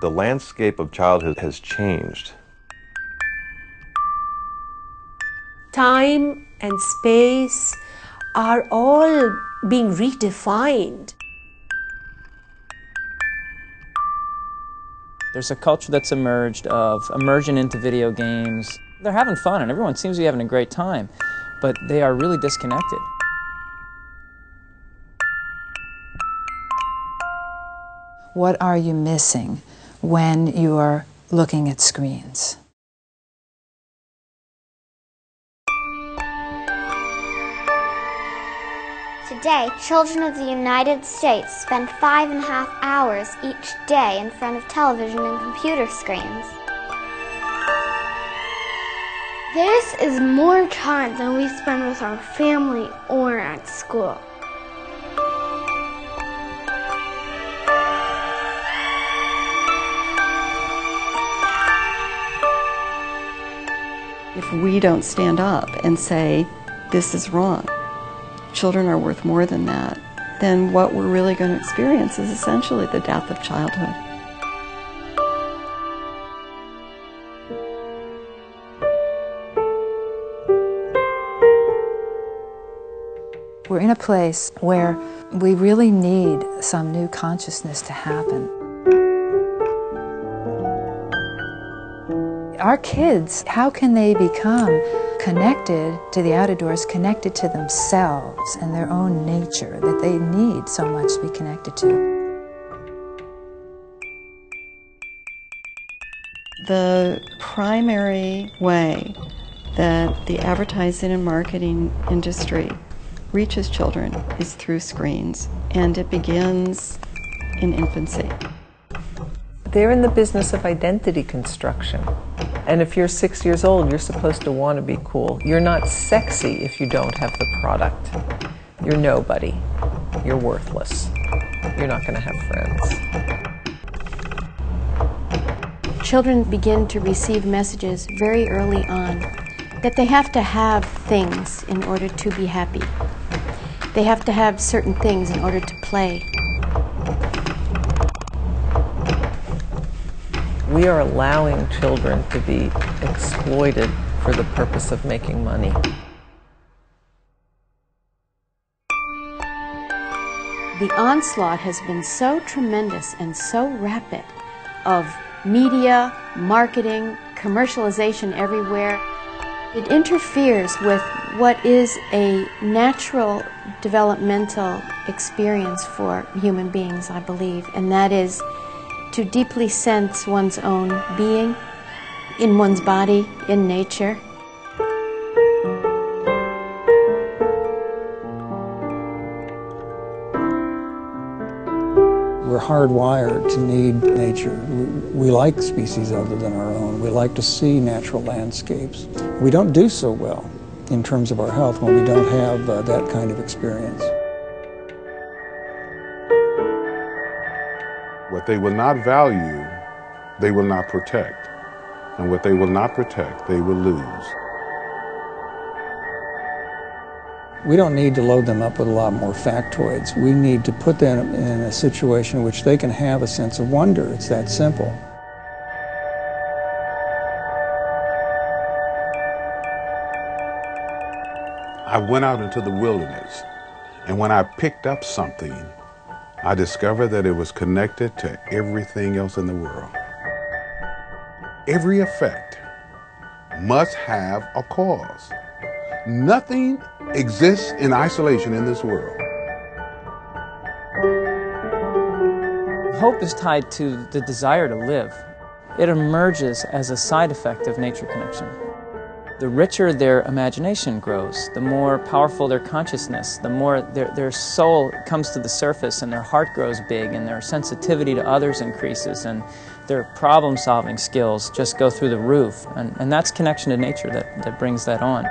The landscape of childhood has changed. Time and space are all being redefined. There's a culture that's emerged of immersion into video games. They're having fun and everyone seems to be having a great time, but they are really disconnected. What are you missing when you are looking at screens? Today, children of the United States spend 5.5 hours each day in front of television and computer screens. This is more time than we spend with our family or at school. If we don't stand up and say, this is wrong, children are worth more than that, then what we're really going to experience is essentially the death of childhood. We're in a place where we really need some new consciousness to happen. Our kids, how can they become connected to the outdoors, connected to themselves and their own nature that they need so much to be connected to? The primary way that the advertising and marketing industry reaches children is through screens, and it begins in infancy. They're in the business of identity construction. And if you're 6 years old, you're supposed to want to be cool. You're not sexy if you don't have the product. You're nobody. You're worthless. You're not going to have friends. Children begin to receive messages very early on that they have to have things in order to be happy. They have to have certain things in order to play. We are allowing children to be exploited for the purpose of making money. The onslaught has been so tremendous and so rapid of media, marketing, commercialization everywhere. It interferes with what is a natural developmental experience for human beings, I believe, and that is to deeply sense one's own being, in one's body, in nature. We're hardwired to need nature. We like species other than our own. We like to see natural landscapes. We don't do so well in terms of our health when we don't have that kind of experience. What they will not value, they will not protect. And what they will not protect, they will lose. We don't need to load them up with a lot more factoids. We need to put them in a situation in which they can have a sense of wonder. It's that simple. I went out into the wilderness, and when I picked up something, I discovered that it was connected to everything else in the world. Every effect must have a cause. Nothing exists in isolation in this world. Hope is tied to the desire to live. It emerges as a side effect of nature connection. The richer their imagination grows, the more powerful their consciousness, the more their soul comes to the surface and their heart grows big and their sensitivity to others increases and their problem-solving skills just go through the roof. And that's connection to nature that brings that on.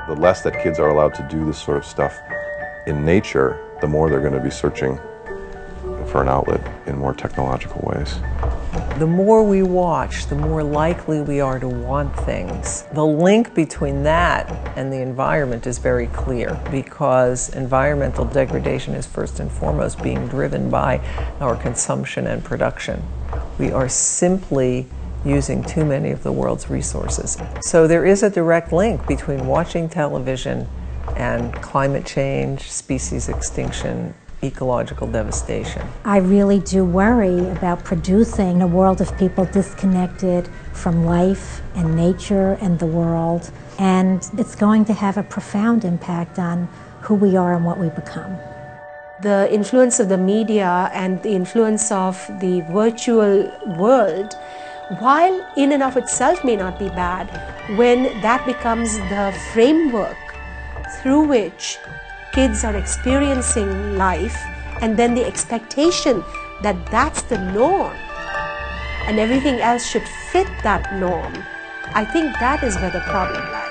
The less that kids are allowed to do this sort of stuff in nature, the more they're going to be searching for an outlet in more technological ways. The more we watch, the more likely we are to want things. The link between that and the environment is very clear, because environmental degradation is first and foremost being driven by our consumption and production. We are simply using too many of the world's resources. So there is a direct link between watching television and climate change, species extinction, ecological devastation. I really do worry about producing a world of people disconnected from life and nature and the world, and it's going to have a profound impact on who we are and what we become. The influence of the media and the influence of the virtual world, while in and of itself may not be bad, when that becomes the framework through which kids are experiencing life, and then the expectation that that's the norm and everything else should fit that norm, I think that is where the problem lies.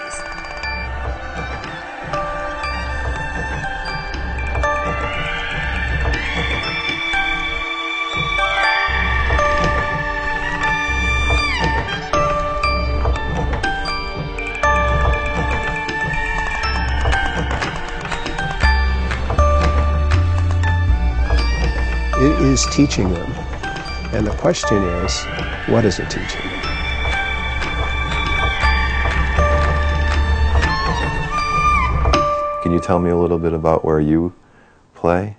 It is teaching them. And the question is, what is it teaching them? Can you tell me a little bit about where you play?